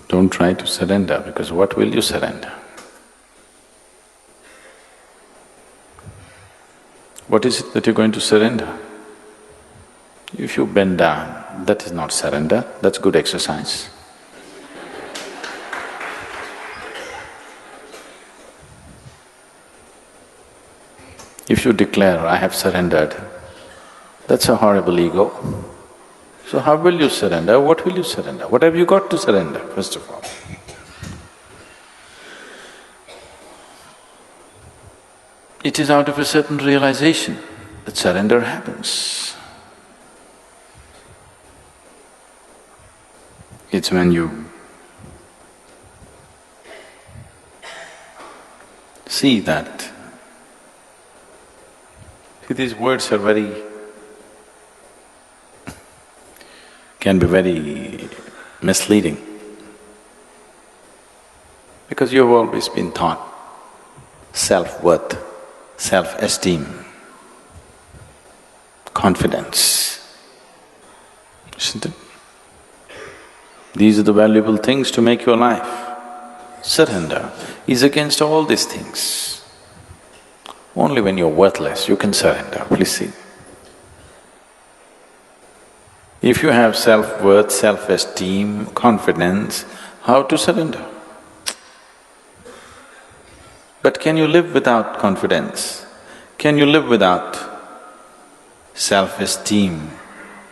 Don't try to surrender, because what will you surrender? What is it that you're going to surrender? If you bend down, that is not surrender, that's good exercise. If you declare, I have surrendered, that's a horrible ego. So how will you surrender? What will you surrender? What have you got to surrender, first of all? It is out of a certain realization that surrender happens. It's when you see that… See, these words are can be very misleading, because you've always been taught self-worth, self-esteem, confidence, isn't it? These are the valuable things to make your life. Surrender is against all these things. Only when you're worthless, you can surrender, please see. If you have self-worth, self-esteem, confidence, how to surrender? But can you live without confidence? Can you live without self-esteem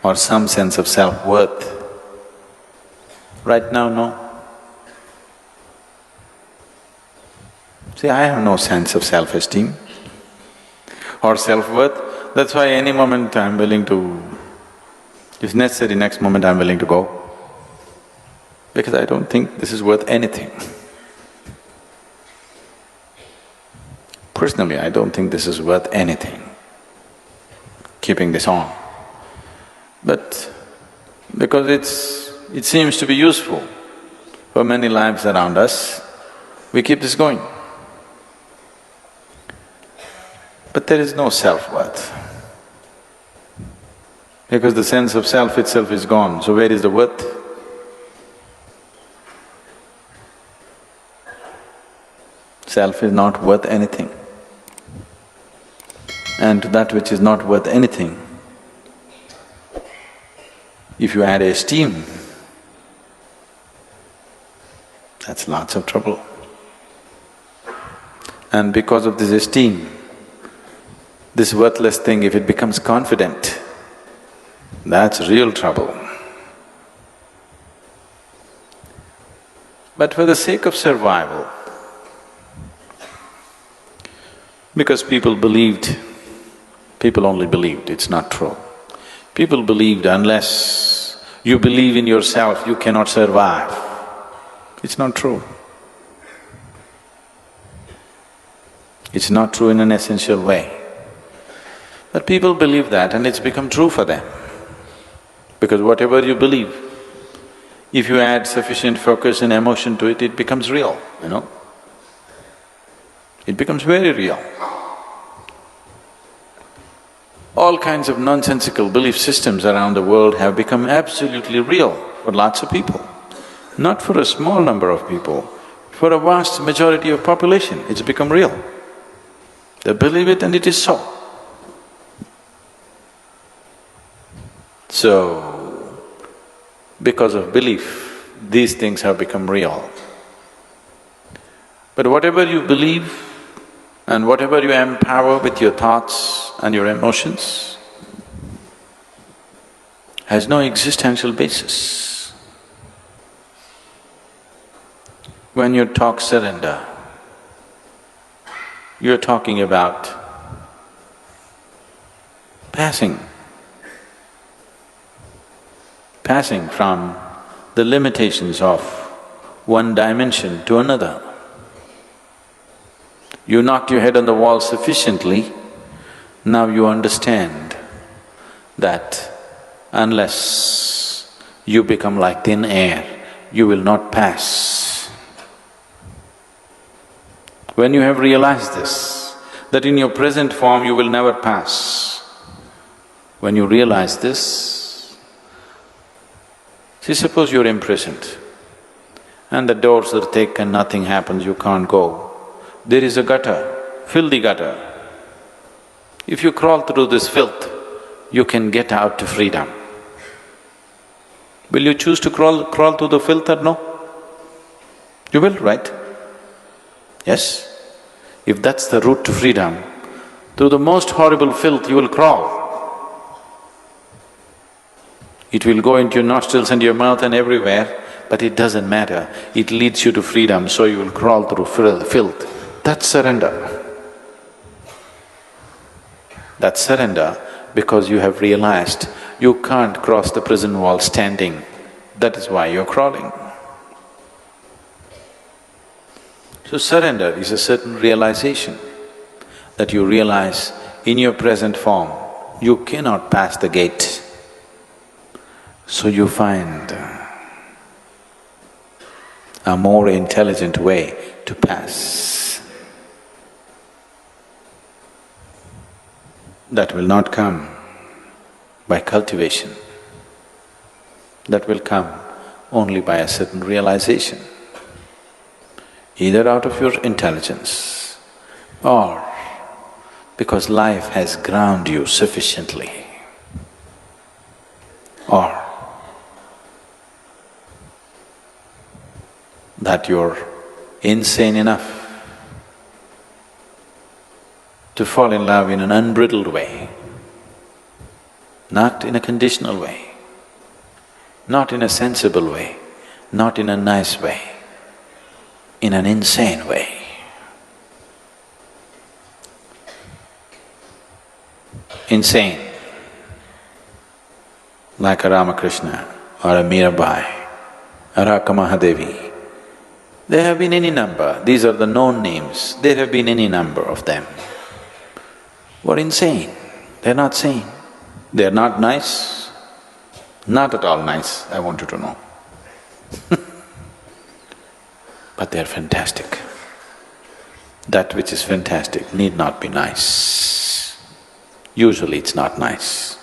or some sense of self-worth? Right now, no. See, I have no sense of self-esteem or self-worth, that's why any moment I'm willing to… if necessary, next moment I'm willing to go, because I don't think this is worth anything. Personally, I don't think this is worth anything, keeping this on. But because it seems to be useful for many lives around us, we keep this going. But there is no self-worth, because the sense of self itself is gone, so where is the worth? Self is not worth anything. And to that which is not worth anything, if you add esteem, that's lots of trouble. And because of this esteem, this worthless thing, if it becomes confident, that's real trouble. But for the sake of survival, because people believed, people only believed, it's not true. People believed unless you believe in yourself, you cannot survive. It's not true. It's not true in an essential way. But people believe that and it's become true for them. Because whatever you believe, if you add sufficient focus and emotion to it, it becomes real, you know. It becomes very real. All kinds of nonsensical belief systems around the world have become absolutely real for lots of people. Not for a small number of people, for a vast majority of population, it's become real. They believe it and it is so. So, because of belief, these things have become real. But whatever you believe and whatever you empower with your thoughts and your emotions has no existential basis. When you talk surrender, you're talking about passing from the limitations of one dimension to another. You knocked your head on the wall sufficiently, now you understand that unless you become like thin air, you will not pass. When you have realized this, that in your present form you will never pass, when you realize this, see, suppose you're imprisoned and the doors are thick and nothing happens, you can't go. There is a gutter, filthy gutter. If you crawl through this filth, you can get out to freedom. Will you choose to crawl through the filth or no? You will, right? Yes? If that's the route to freedom, through the most horrible filth you will crawl. It will go into your nostrils and your mouth and everywhere, but it doesn't matter. It leads you to freedom, so you will crawl through filth. That's surrender. That's surrender because you have realized you can't cross the prison wall standing. That is why you're crawling. So surrender is a certain realization that you realize in your present form, you cannot pass the gate. So you find a more intelligent way to pass. That will not come by cultivation. That will come only by a certain realization, either out of your intelligence or because life has ground you sufficiently, or that you're insane enough to fall in love in an unbridled way, not in a conditional way, not in a sensible way, not in a nice way, in an insane way. Insane, like a Ramakrishna or a Mirabai or a Mahadevi. There have been any number, these are the known names, there have been any number of them. Were insane, they're not sane, they're not nice, not at all nice, I want you to know. But they're fantastic. That which is fantastic need not be nice. Usually it's not nice.